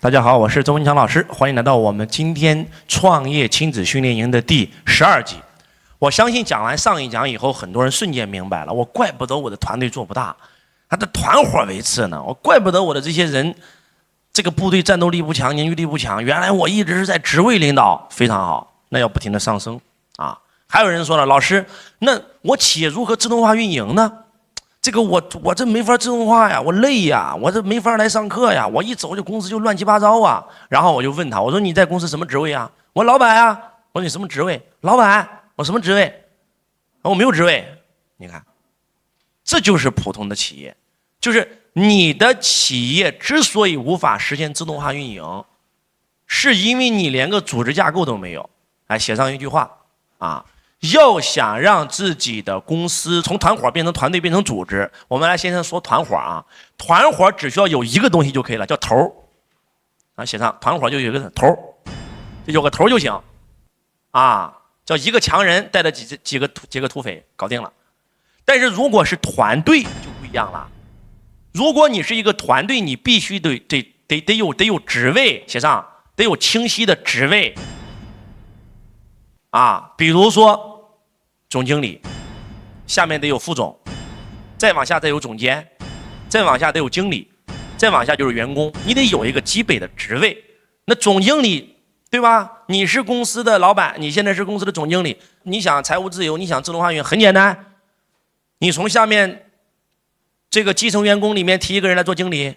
大家好，我是周文强老师，欢迎来到我们今天创业亲子训练营的第12集。我相信讲完上一讲以后，很多人瞬间明白了，我怪不得我的团队做不大，他的团伙维次呢，我怪不得我的这些人，这个部队战斗力不强，凝聚力不强，原来我一直是在职位领导，非常好，那要不停的上升啊。还有人说了，老师，那我企业如何自动化运营呢？这个我这没法自动化呀，我累呀，我这没法来上课呀，我一走就公司就乱七八糟啊。然后我就问他，我说你在公司什么职位啊？我老板啊。我说你什么职位？老板，我什么职位？我没有职位。你看，这就是普通的企业，就是你的企业之所以无法实现自动化运营，是因为你连个组织架构都没有。哎，写上一句话啊。要想让自己的公司从团伙变成团队变成组织，我们来先生说团伙啊，团伙只需要有一个东西就可以了，叫头啊，写上团伙就有一个头，有个头就行啊，叫一个强人带着几个土匪搞定了。但是如果是团队就不一样了，如果你是一个团队，你必须得有职位，写上得有清晰的职位啊，比如说总经理，下面得有副总，再往下得有总监，再往下得有经理，再往下就是员工，你得有一个基本的职位。那总经理，对吧？你是公司的老板，你现在是公司的总经理，你想财务自由，你想自动化运营，很简单，你从下面这个基层员工里面提一个人来做经理，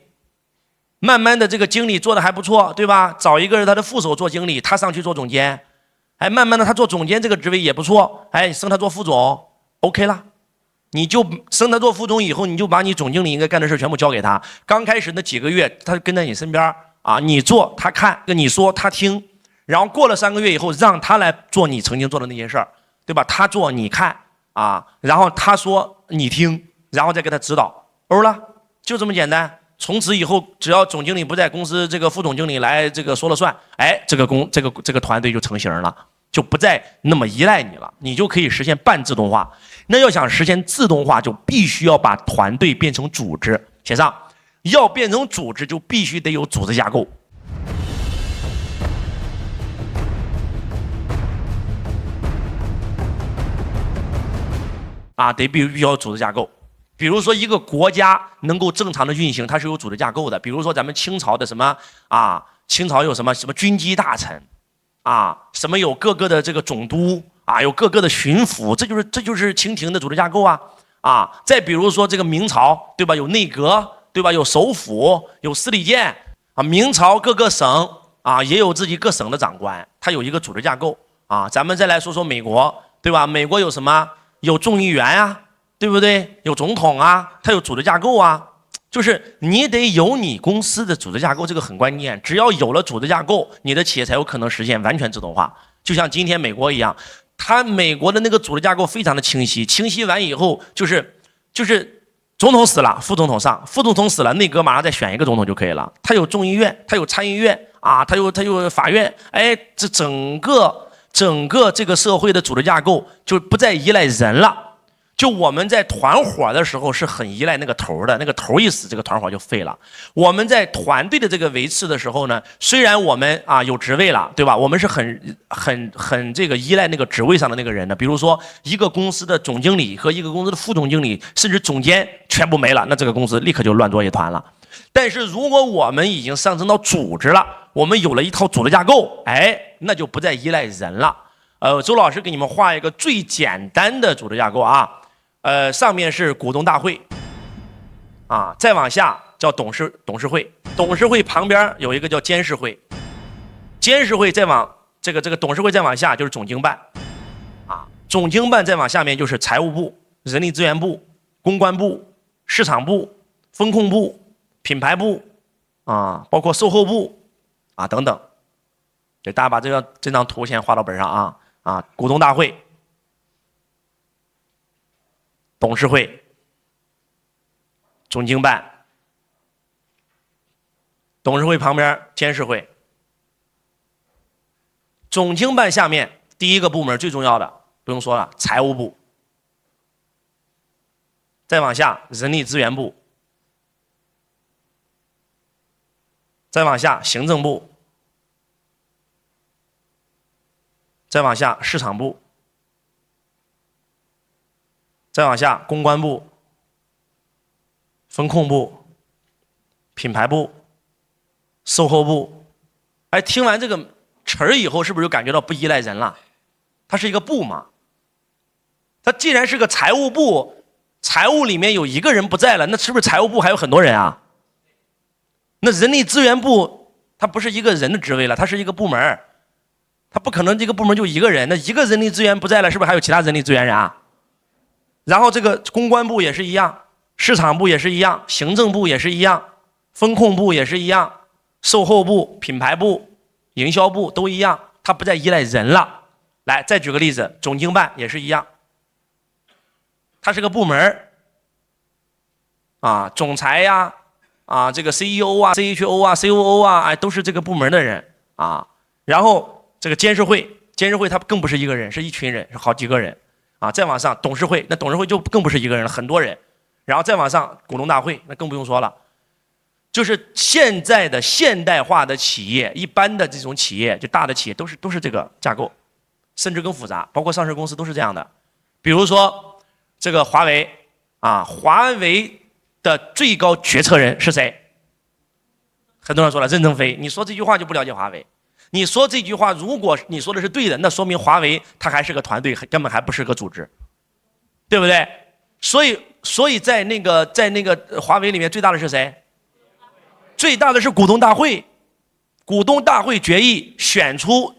慢慢的这个经理做的还不错，对吧？找一个人他的副手做经理，他上去做总监。哎，慢慢的他做总监这个职位也不错，哎，升他做副总 OK 了，你就升他做副总以后，你就把你总经理应该干的事全部交给他。刚开始那几个月他跟在你身边啊，你做他看，跟你说他听，然后过了3个月以后让他来做你曾经做的那些事儿，对吧？他做你看啊，然后他说你听，然后再给他指导，欧了，就这么简单。从此以后，只要总经理不在，公司这个副总经理来这个说了算，哎，这个团队就成型了，就不再那么依赖你了，你就可以实现半自动化。那要想实现自动化，就必须要把团队变成组织。写上，要变成组织，就必须得有组织架构。啊，必须要有组织架构。比如说一个国家能够正常的运行，它是有组织架构的。比如说咱们清朝的什么啊，清朝有什么军机大臣啊，什么有各个的这个总督啊，有各个的巡抚，这就是清廷的组织架构啊啊。再比如说这个明朝，对吧？有内阁，对吧？有首辅，有司礼监啊。明朝各个省啊也有自己各省的长官，它有一个组织架构啊。咱们再来说说美国，对吧？美国有什么？有众议员啊。对不对？有总统啊，他有组织架构啊，就是你得有你公司的组织架构，这个很关键。只要有了组织架构，你的企业才有可能实现完全自动化。就像今天美国一样，美国的那个组织架构非常的清晰，清晰完以后就是总统死了，副总统上，副总统死了，内阁马上再选一个总统就可以了。他有众议院，他有参议院啊，他有法院，哎，这整个这个社会的组织架构就不再依赖人了。就我们在团伙的时候是很依赖那个头的，那个头一死，这个团伙就废了。我们在团队的这个维持的时候呢，虽然我们啊有职位了，对吧？我们是很这个依赖那个职位上的那个人的。比如说一个公司的总经理和一个公司的副总经理，甚至总监全部没了，那这个公司立刻就乱作一团了。但是如果我们已经上升到组织了，我们有了一套组织架构，哎，那就不再依赖人了。周老师给你们画一个最简单的组织架构啊。上面是股东大会，啊，再往下叫董事会，董事会旁边有一个叫监事会，监事会再往这个董事会再往下就是总经办，啊，总经办再往下面就是财务部、人力资源部、公关部、市场部、风控部、品牌部，啊，包括售后部，啊等等。给大家把这张图先画到本上啊，股东大会。董事会、总经办、董事会旁边监事会、总经办下面第一个部门最重要的不用说了，财务部，再往下人力资源部，再往下行政部，再往下市场部，再往下公关部、风控部、品牌部、售后部。哎，听完这个词儿以后，是不是就感觉到不依赖人了？它是一个部嘛。它既然是个财务部，财务里面有一个人不在了，那是不是财务部还有很多人啊？那人力资源部它不是一个人的职位了，它是一个部门，它不可能这个部门就一个人，那一个人力资源不在了，是不是还有其他人力资源人啊？然后这个公关部也是一样，市场部也是一样，行政部也是一样，风控部也是一样，售后部、品牌部、营销部都一样，它不再依赖人了。来，再举个例子，总经办也是一样，它是个部门啊，总裁呀，这个 CEO 啊、CHO 啊、COO 啊，哎，都是这个部门的人啊。然后这个监事会它更不是一个人，是一群人，是好几个人啊。再往上董事会，那董事会就更不是一个人了，很多人。然后再往上股东大会，那更不用说了。就是现在的现代化的企业，一般的这种企业，就大的企业都是这个架构，甚至更复杂，包括上市公司都是这样的。比如说这个华为啊，华为的最高决策人是谁？很多人说了，任正非。你说这句话就不了解华为。你说这句话，如果你说的是对的，那说明华为它还是个团队，根本还不是个组织，对不对？所以在那个华为里面最大的是谁？最大的是股东大会。股东大会决议选出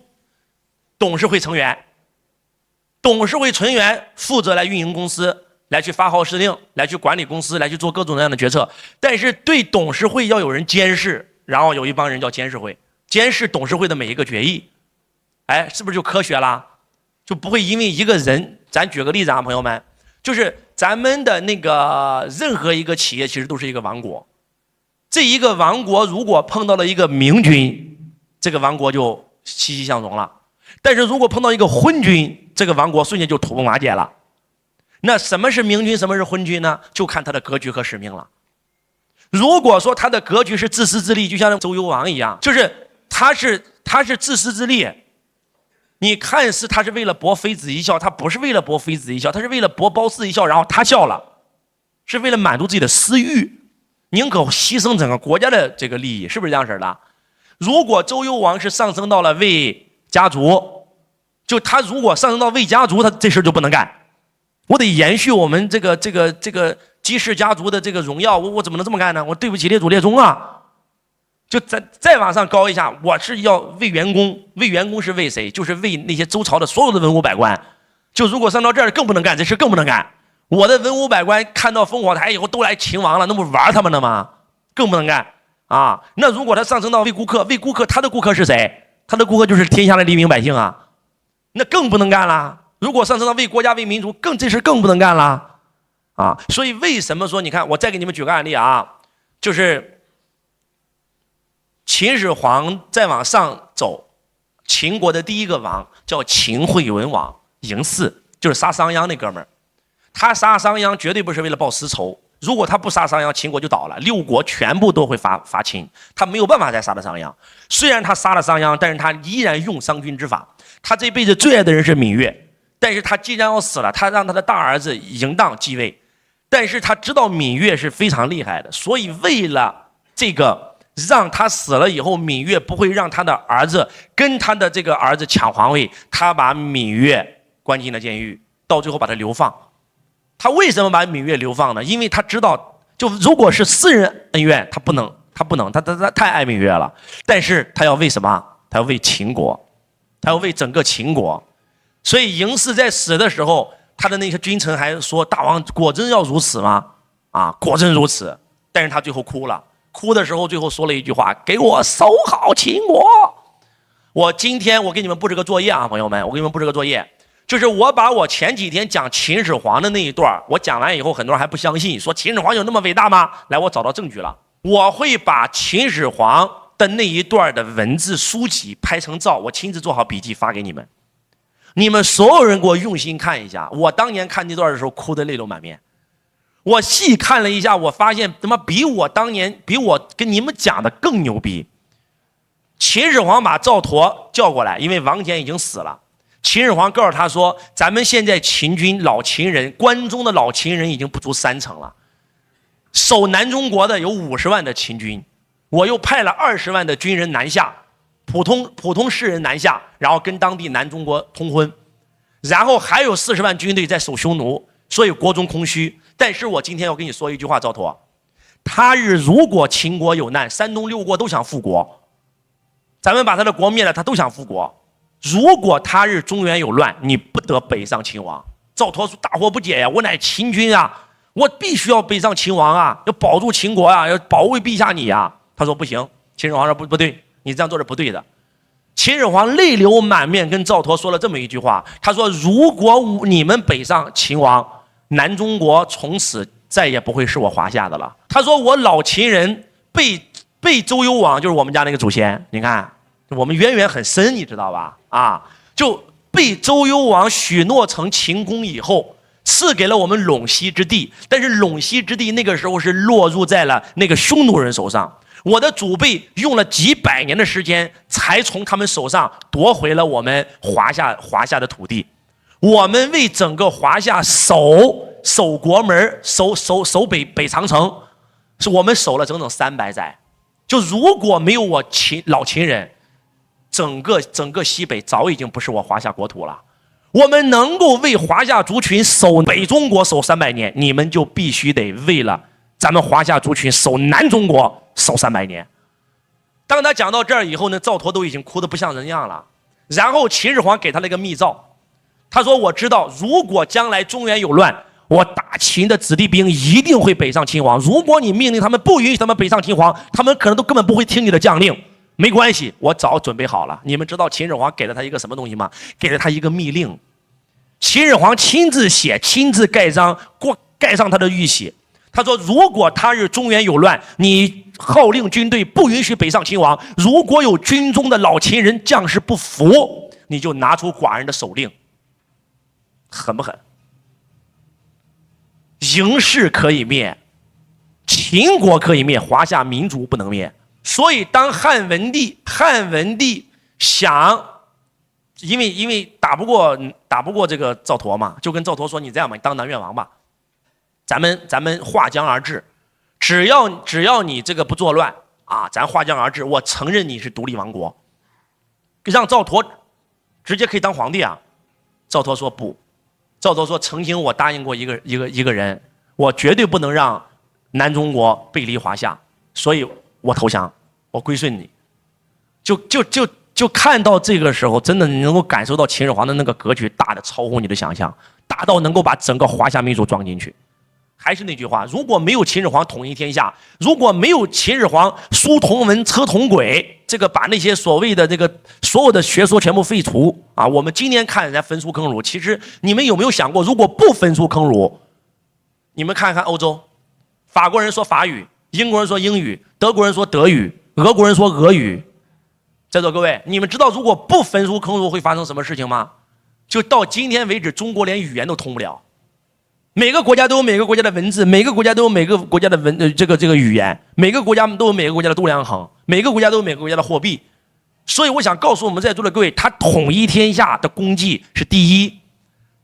董事会成员，董事会成员负责来运营公司，来去发号施令，来去管理公司，来去做各种各样的决策。但是对董事会要有人监视，然后有一帮人叫监事会，监视董事会的每一个决议。哎，是不是就科学了？就不会因为一个人，咱举个例子啊，朋友们，就是咱们的那个任何一个企业其实都是一个王国，这一个王国如果碰到了一个明君，这个王国就欣欣向荣了。但是如果碰到一个昏君，这个王国瞬间就土崩瓦解了。那什么是明君，什么是昏君呢？就看他的格局和使命了。如果说他的格局是自私自利，就像周幽王一样，就是他是自私自利，你看似他是为了博妃子一笑，他不是为了博妃子一笑，他是为了博褒姒一笑，然后他笑了，是为了满足自己的私欲，宁可牺牲整个国家的这个利益，是不是这样式的？如果周幽王是上升到了魏家族，就他如果上升到魏家族，他这事就不能干。我得延续我们这个姬氏家族的这个荣耀，我怎么能这么干呢？我对不起列祖列宗啊！就再往上高一下，我是要为员工，为员工是为谁？就是为那些周朝的所有的文武百官。就如果上到这儿更不能干，这事更不能干。我的文武百官看到烽火台以后都来秦王了，那不玩他们了吗？更不能干啊！那如果他上升到为顾客，为顾客，他的顾客是谁？他的顾客就是天下的黎民百姓啊，那更不能干了。如果上升到为国家为民族，这事更不能干了啊！所以为什么说，你看，我再给你们举个案例啊，就是秦始皇再往上走，秦国的第一个王叫秦惠文王嬴驷，就是杀商鞅那哥们儿。他杀商鞅绝对不是为了报私仇，如果他不杀商鞅，秦国就倒了，六国全部都会伐秦，他没有办法再杀了商鞅。虽然他杀了商鞅，但是他依然用商君之法。他这辈子最爱的人是芈月，但是他既然要死了，他让他的大儿子嬴荡继位。但是他知道芈月是非常厉害的，所以为了这个让他死了以后，芈月不会让他的儿子跟他的这个儿子抢皇位，他把芈月关进了监狱，到最后把他流放。他为什么把芈月流放呢？因为他知道，就如果是私人恩怨，他不能，他太爱芈月了。但是他要为什么？他要为秦国，他要为整个秦国。所以嬴驷在死的时候，他的那些君臣还说：“大王果真要如此吗？”啊，果真如此。但是他最后哭了，哭的时候最后说了一句话：“给我守好秦国。”今天我给你们布置个作业啊，朋友们，我给你们布置个作业。就是我把我前几天讲秦始皇的那一段，我讲完以后，很多人还不相信，说秦始皇有那么伟大吗？来，我找到证据了。我会把秦始皇的那一段的文字书籍拍成照，我亲自做好笔记发给你们。你们所有人给我用心看一下。我当年看这段的时候，哭得泪流满面。我细看了一下，我发现他妈比我跟你们讲的更牛逼。秦始皇把赵佗叫过来，因为王翦已经死了。秦始皇告诉他说：“咱们现在秦军老秦人，关中的老秦人已经不足30%了，守南中国的有50万的秦军，我又派了20万的军人南下，普通士人南下，然后跟当地南中国通婚，然后还有40万军队在守匈奴，所以国中空虚。但是我今天要跟你说一句话，赵佗，他日如果秦国有难，山东6国都想复国，咱们把他的国灭了，他都想复国。如果他日中原有乱，你不得北上秦王。”赵佗说：“大惑不解呀，我乃秦军啊，我必须要北上秦王啊，要保住秦国啊，要保卫陛下你啊。”他说：“不行。”秦始皇说：“不对，你这样做是不对的。”秦始皇泪流满面跟赵佗说了这么一句话，他说：“如果你们北上秦王，南中国从此再也不会是我华夏的了。”他说：“我老秦人被周幽王，就是我们家那个祖先，你看我们渊源很深，你知道吧？啊，就被周幽王许诺成秦公以后，赐给了我们陇西之地，但是陇西之地那个时候是落入在了那个匈奴人手上。我的祖辈用了几百年的时间，才从他们手上夺回了我们华夏的土地。我们为整个华夏守国门，守北长城，是我们守了整整300载。就如果没有我老秦人，整个西北早已经不是我华夏国土了。我们能够为华夏族群守北中国守300年，你们就必须得为了咱们华夏族群守南中国守300年。当他讲到这儿以后呢，赵佗都已经哭得不像人样了。然后秦始皇给他了一个密诏，他说：“我知道，如果将来中原有乱，我大秦的子弟兵一定会北上秦王。如果你命令他们不允许他们北上秦王，他们可能都根本不会听你的将令。没关系，我早准备好了。”你们知道秦始皇给了他一个什么东西吗？给了他一个密令。秦始皇亲自写，亲自盖章，盖上他的玉玺。他说：“如果他日中原有乱，你号令军队不允许北上秦王。如果有军中的老秦人将士不服，你就拿出寡人的手令。”狠不狠？嬴氏可以灭，秦国可以灭，华夏民族不能灭。所以当汉文帝想，因为打不过这个赵佗嘛，就跟赵佗说：“你这样吧，你当南越王吧，咱们划江而治，只要你这个不作乱啊，咱划江而治，我承认你是独立王国，让赵佗直接可以当皇帝啊。”赵佗说不，赵佗说：“曾经我答应过一个人，我绝对不能让南中国背离华夏，所以我投降，我归顺你。”就看到这个时候，真的你能够感受到秦始皇的那个格局大的超乎你的想象，大到能够把整个华夏民族装进去。还是那句话，如果没有秦始皇统一天下，如果没有秦始皇书同文车同轨，这个把那些所谓的这个所有的学说全部废除啊，我们今天看人家焚书坑儒，其实你们有没有想过，如果不焚书坑儒，你们看看欧洲，法国人说法语，英国人说英语，德国人说德语，俄国人说俄语。在座各位，你们知道如果不焚书坑儒会发生什么事情吗？就到今天为止，中国连语言都通不了。每个国家都有每个国家的文字，每个国家都有每个国家的这个语言，每个国家都有每个国家的度量衡，每个国家都有每个国家的货币。所以我想告诉我们在座的各位，他统一天下的功绩是第一，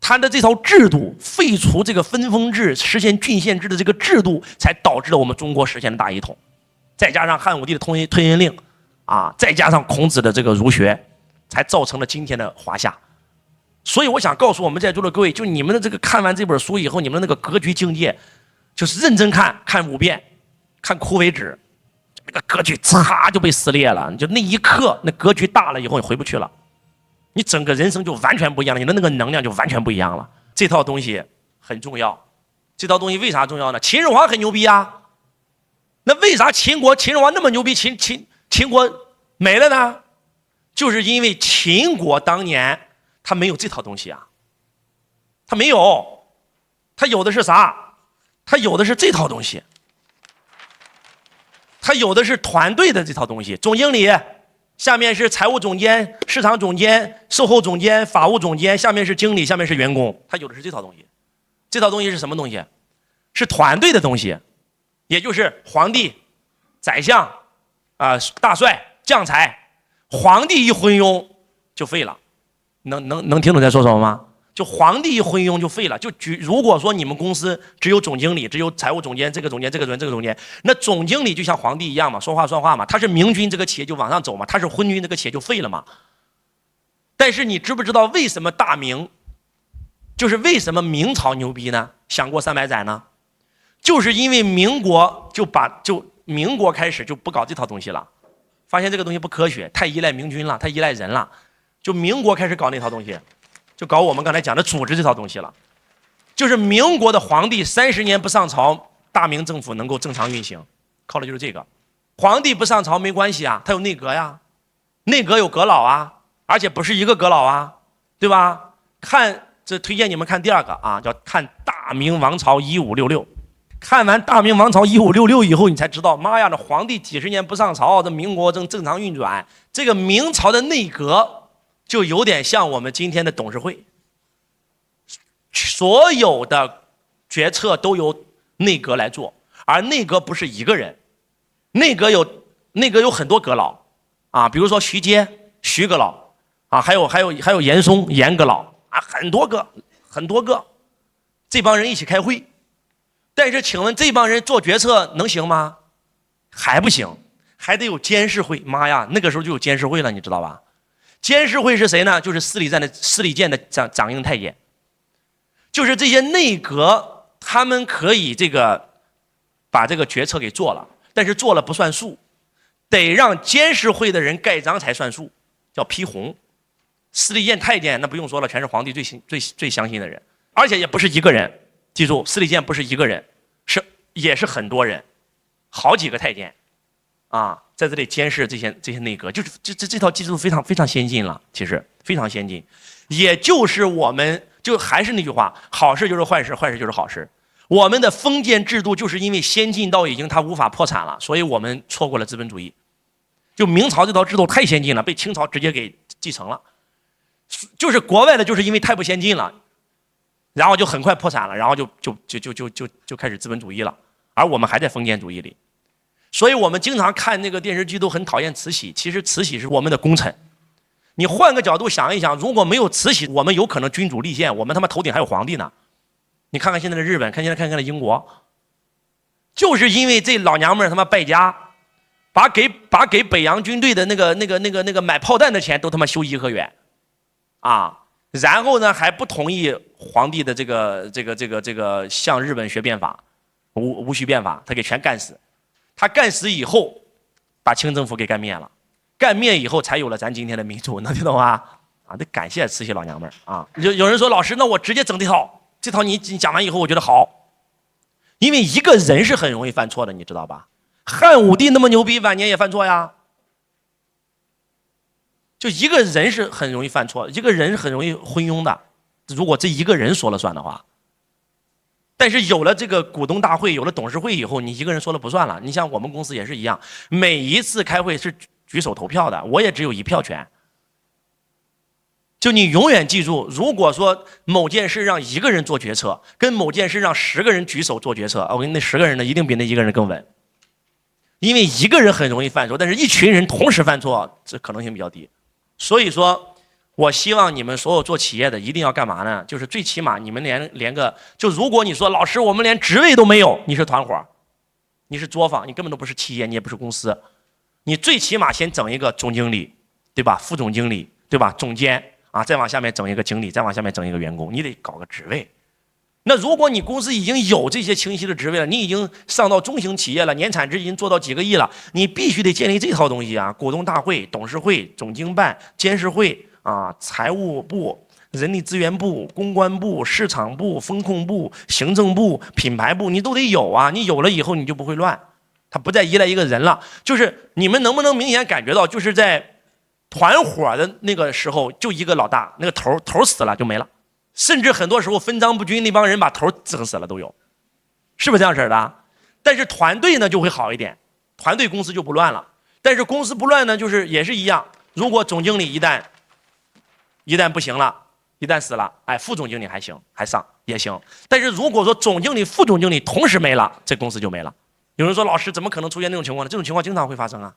他的这套制度废除这个分封制，实现郡县制的这个制度，才导致了我们中国实现了大一统。再加上汉武帝的吞音令啊，再加上孔子的这个儒学，才造成了今天的华夏。所以我想告诉我们在座的各位，就你们的这个看完这本书以后，你们的那个格局境界，就是认真看5遍，看哭为止，那个格局嚓就被撕裂了。就那一刻，那格局大了以后，你回不去了，你整个人生就完全不一样了，你的那个能量就完全不一样了。这套东西很重要，这套东西为啥重要呢？秦始皇很牛逼啊，那为啥秦始皇那么牛逼，秦国没了呢？就是因为秦国当年他没有这套东西啊，他没有，他有的是啥？他有的是这套东西，他有的是团队的这套东西。总经理下面是财务总监、市场总监、售后总监、法务总监，下面是经理，下面是员工，他有的是这套东西。这套东西是什么东西？是团队的东西，也就是皇帝、宰相、大帅、将才，皇帝一昏庸就废了，能听懂在说什么吗？就皇帝一昏庸就废了。如果说你们公司只有总经理，只有财务总监，这个总监，那总经理就像皇帝一样嘛，说话算话嘛，他是明君，这个企业就往上走嘛，他是昏君，这个企业就废了嘛。但是你知不知道为什么大明，就是为什么明朝牛逼呢？想过300载呢？就是因为民国民国开始就不搞这套东西了，发现这个东西不科学，太依赖明君了，太依赖人了，就民国开始搞那套东西，就搞我们刚才讲的组织这套东西了。就是民国的皇帝30年不上朝，大明政府能够正常运行，靠的就是这个。皇帝不上朝没关系啊，他有内阁呀，内阁有阁老啊，而且不是一个阁老啊，对吧？这推荐你们看第2个啊，叫看大明王朝1566。看完大明王朝1566以后，你才知道，妈呀，这皇帝几十年不上朝，这民国正常运转。这个明朝的内阁就有点像我们今天的董事会，所有的决策都由内阁来做，而内阁不是一个人，内阁有很多阁老啊，比如说徐阶、徐阁老啊，还有严嵩、严阁老啊，很多个，这帮人一起开会。但是请问这帮人做决策能行吗？还不行，还得有监事会。妈呀，那个时候就有监事会了，你知道吧？监事会是谁呢？就是司礼监的掌印太监。就是这些内阁，他们可以把这个决策给做了，但是做了不算数，得让监事会的人盖章才算数，叫批红。司礼监太监那不用说了，全是皇帝最相信的人，而且也不是一个人。记住，司礼监不是一个人，也是很多人，好几个太监，啊，在这里监视这些内阁，就是这套制度非常先进了，其实非常先进。也就是我们就还是那句话，好事就是坏事，坏事就是好事。我们的封建制度就是因为先进到已经它无法破产了，所以我们错过了资本主义。就明朝这套制度太先进了，被清朝直接给继承了。就是国外的，就是因为太不先进了。然后就很快破产了，然后就开始资本主义了，而我们还在封建主义里，所以我们经常看那个电视剧都很讨厌慈禧，其实慈禧是我们的功臣。你换个角度想一想，如果没有慈禧，我们有可能君主立宪，我们他妈头顶还有皇帝呢。你看看现在的日本，看看英国，就是因为这老娘们他妈败家，把给北洋军队的那个买炮弹的钱都他妈修颐和园，啊。然后呢，还不同意皇帝的这个向日本学变法，戊戌变法，他给全干死。他干死以后，把清政府给干灭了，干灭以后才有了咱今天的民主，能听懂吗？啊，得感谢慈禧老娘们啊！有人说老师，那我直接整这套你讲完以后，我觉得好，因为一个人是很容易犯错的，你知道吧？汉武帝那么牛逼，晚年也犯错呀。就一个人是很容易犯错，一个人是很容易昏庸的，如果这一个人说了算的话。但是有了这个股东大会，有了董事会以后，你一个人说了不算了。你像我们公司也是一样，每一次开会是举手投票的，我也只有1票权。就你永远记住，如果说某件事让一个人做决策，跟某件事让10个人举手做决策，我跟你那10个人呢，一定比那一个人更稳。因为一个人很容易犯错，但是一群人同时犯错，这可能性比较低。所以说，我希望你们所有做企业的一定要干嘛呢？就是最起码你们连个，就如果你说老师我们连职位都没有，你是团伙，你是作坊，你根本都不是企业，你也不是公司，你最起码先整一个总经理，对吧？副总经理，对吧？总监啊，再往下面整一个经理，再往下面整一个员工，你得搞个职位。那如果你公司已经有这些清晰的职位了，你已经上到中型企业了，年产值已经做到几个亿了，你必须得建立这套东西啊！股东大会、董事会、总经办、监事会啊、财务部、人力资源部、公关部、市场部、风控部、行政部、品牌部，你都得有啊！你有了以后，你就不会乱，它不再依赖一个人了。就是你们能不能明显感觉到，就是在团伙的那个时候，就一个老大，那个头死了就没了。甚至很多时候分赃不均，那帮人把头整死了都有，是不是这样式的？但是团队呢就会好一点，团队公司就不乱了。但是公司不乱呢，就是也是一样，如果总经理一旦不行了，一旦死了，哎，副总经理还行，还上也行。但是如果说总经理、副总经理同时没了，这公司就没了。有人说老师怎么可能出现这种情况呢？这种情况经常会发生啊。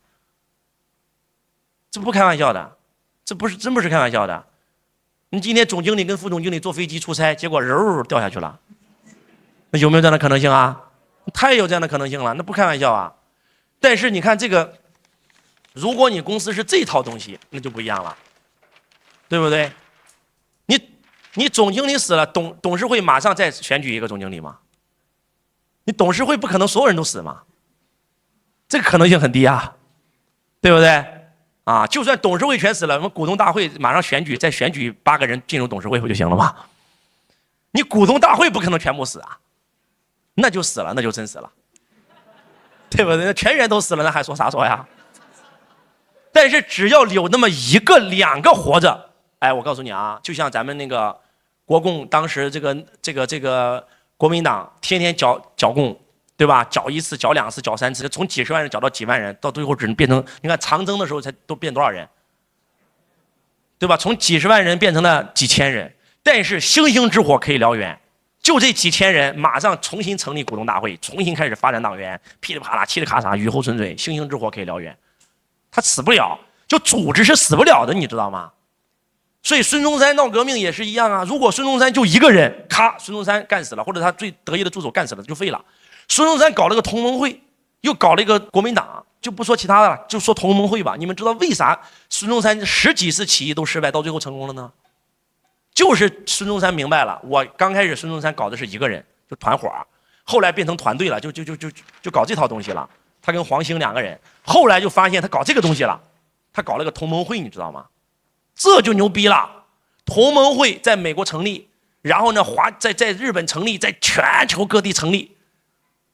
这不开玩笑的，这不是真不是开玩笑的。你今天总经理跟副总经理坐飞机出差，结果肉掉下去了，那有没有这样的可能性啊？太有这样的可能性了，那不开玩笑啊。但是你看这个，如果你公司是这套东西，那就不一样了，对不对？你总经理死了，董事会马上再选举一个总经理吗？你董事会不可能所有人都死嘛，这个可能性很低啊，对不对？啊，就算董事会全死了，我们股东大会马上选举，再选举8个人进入董事会不就行了吗？你股东大会不可能全部死啊，那就死了，那就真死了，对不对？全员都死了，那还说啥说呀？但是只要有那么1个、2个活着，哎，我告诉你啊，就像咱们那个国共当时这个国民党天天剿共，对吧？剿1次、剿2次、剿3次，从几十万人剿到几万人，到最后只能变成，你看长征的时候才都变多少人，对吧？从几十万人变成了几千人，但是星星之火可以燎原，就这几千人马上重新成立股东大会，重新开始发展党员，噼里啪啦、嘁里咔嚓，雨后春笋，星星之火可以燎原，他死不了，就组织是死不了的，你知道吗？所以孙中山闹革命也是一样啊，如果孙中山就1个人，咔，孙中山干死了，或者他最得意的助手干死了，就废了。孙中山搞了个同盟会，又搞了一个国民党，就不说其他的了，就说同盟会吧。你们知道为啥孙中山10几次起义都失败，到最后成功了呢？就是孙中山明白了，我刚开始孙中山搞的是1个人，就团伙，后来变成团队了，就搞这套东西了。他跟黄兴2个人，后来就发现他搞这个东西了，他搞了个同盟会，你知道吗？这就牛逼了，同盟会在美国成立，然后呢，在日本成立，在全球各地成立，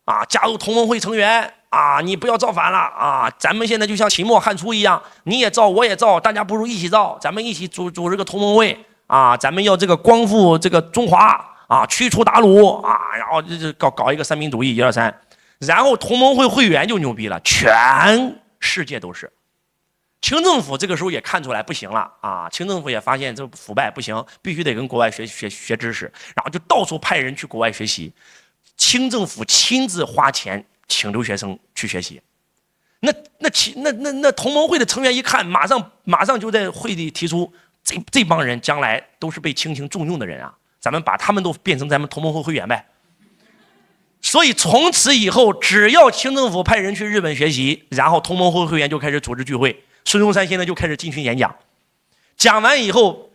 啊，加入同盟会成员啊，你不要造反了啊！咱们现在就像秦末汉初一样，你也造，我也造，大家不如一起造，咱们一起组织个同盟会啊！咱们要这个光复这个中华啊，驱除鞑虏啊，然后就搞一个三民主义，1、2、3，然后同盟会会员就牛逼了，全世界都是。清政府这个时候也看出来不行了啊！清政府也发现这腐败不行，必须得跟国外学知识，然后就到处派人去国外学习。清政府亲自花钱请留学生去学习。那同盟会的成员一看，马上就在会里提出，这帮人将来都是被清廷重用的人啊，咱们把他们都变成咱们同盟会会员呗。所以从此以后，只要清政府派人去日本学习，然后同盟会会员就开始组织聚会。孙中山现在就开始进群演讲，讲完以后，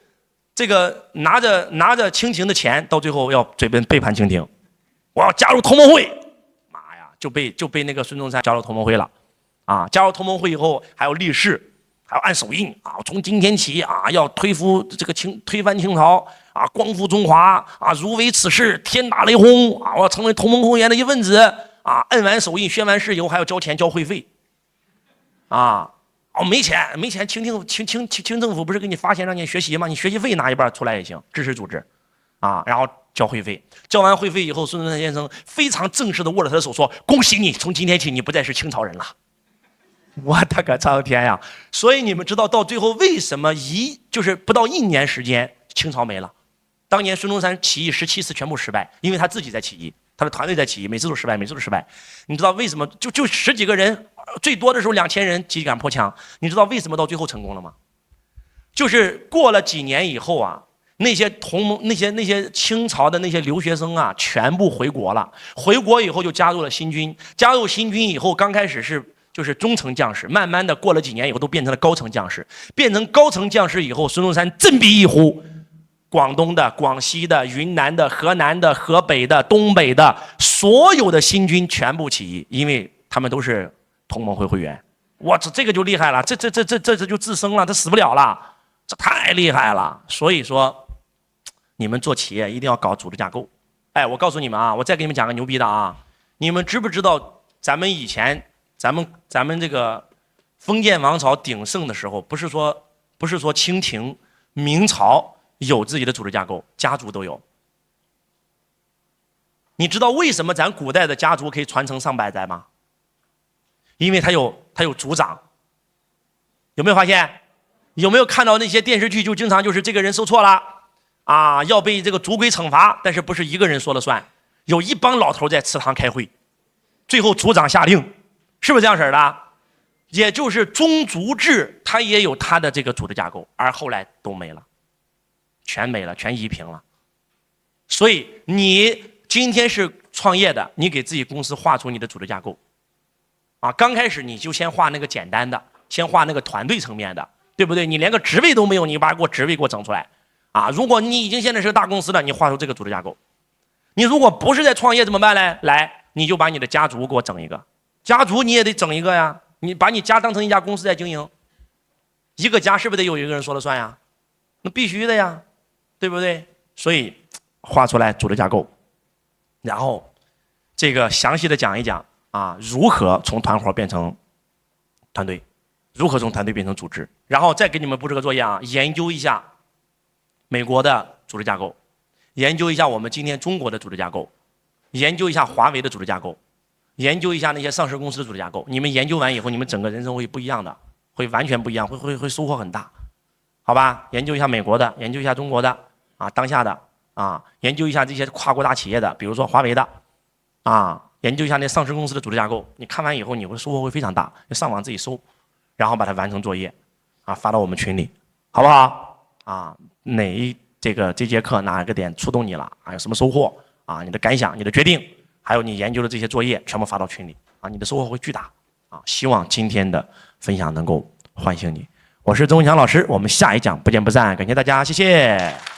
这个拿着清廷的钱，到最后要嘴背叛清廷，我要加入同盟会，妈呀，就被那个孙中山加入同盟会了，啊，加入同盟会以后还要立誓，还要按手印啊，从今天起啊，要推翻清朝啊，光复中华啊，如违此事，天打雷轰啊，我要成为同盟会员的一份子啊，摁完手印，宣完誓以后还要交钱交会费，啊。哦，没钱，清政府不是给你发钱让你学习吗？你学习费拿一半出来也行，支持组织，啊，然后交会费，交完会费以后，孙中山先生非常正式的握着他的手说：“恭喜你，从今天起你不再是清朝人了。”我的个苍天呀！所以你们知道到最后为什么就是不到1年时间清朝没了？当年孙中山起义17次全部失败，因为他自己在起义，他的团队在起义，每次都失败，每次都失败。你知道为什么？就10几个人。最多的时候2000人几杆破枪，你知道为什么到最后成功了吗？就是过了几年以后啊，那些清朝的那些留学生啊，全部回国了。回国以后就加入了新军，加入新军以后，刚开始就是中层将士，慢慢的过了几年以后都变成了高层将士。变成高层将士以后，孙中山振臂一呼，广东的、广西的、云南的、河南的、河北的、东北的所有的新军全部起义，因为他们都是同盟会会员。哇，这个就厉害了，这就自生了，他死不了了，这太厉害了。所以说，你们做企业一定要搞组织架构。哎，我告诉你们啊，我再给你们讲个牛逼的啊，你们知不知道咱们以前咱们这个封建王朝鼎盛的时候，不是说清廷、明朝有自己的组织架构，家族都有。你知道为什么咱古代的家族可以传承上百代吗？因为他有族长。有没有发现？有没有看到那些电视剧就经常就是这个人受挫了啊，要被这个族规惩罚，但是不是一个人说了算，有一帮老头在祠堂开会，最后族长下令，是不是这样式的？也就是宗族制，它也有它的这个组织架构，而后来都没了，全没了，全移平了。所以你今天是创业的，你给自己公司画出你的组织架构，啊，刚开始你就先画那个简单的，先画那个团队层面的，对不对？你连个职位都没有，你把职位给我整出来，啊，如果你已经现在是个大公司了，你画出这个组织架构。你如果不是在创业怎么办呢？来，你就把你的家族给我整一个，家族你也得整一个呀。你把你家当成一家公司在经营，一个家是不是得有一个人说了算呀？那必须的呀，对不对？所以画出来组织架构，然后这个详细的讲一讲啊，如何从团伙变成团队，如何从团队变成组织，然后再给你们布置个作业啊，研究一下美国的组织架构，研究一下我们今天中国的组织架构，研究一下华为的组织架构。研究一下那些上市公司的组织架构，你们研究完以后，你们整个人生会不一样的，会完全不一样，会收获很大，好吧？研究一下美国的，研究一下中国的，啊，当下的，啊，研究一下这些跨国大企业的，比如说华为的，啊，研究一下那上市公司的组织架构。你看完以后，你会收获会非常大。你上网自己搜，然后把它完成作业，啊，发到我们群里，好不好？啊，这节课哪个点触动你了？啊，有什么收获？啊，你的感想，你的决定。还有你研究的这些作业，全部发到群里啊，你的收获会巨大啊！希望今天的分享能够唤醒你。我是曾文强老师，我们下一讲不见不散，感谢大家，谢谢。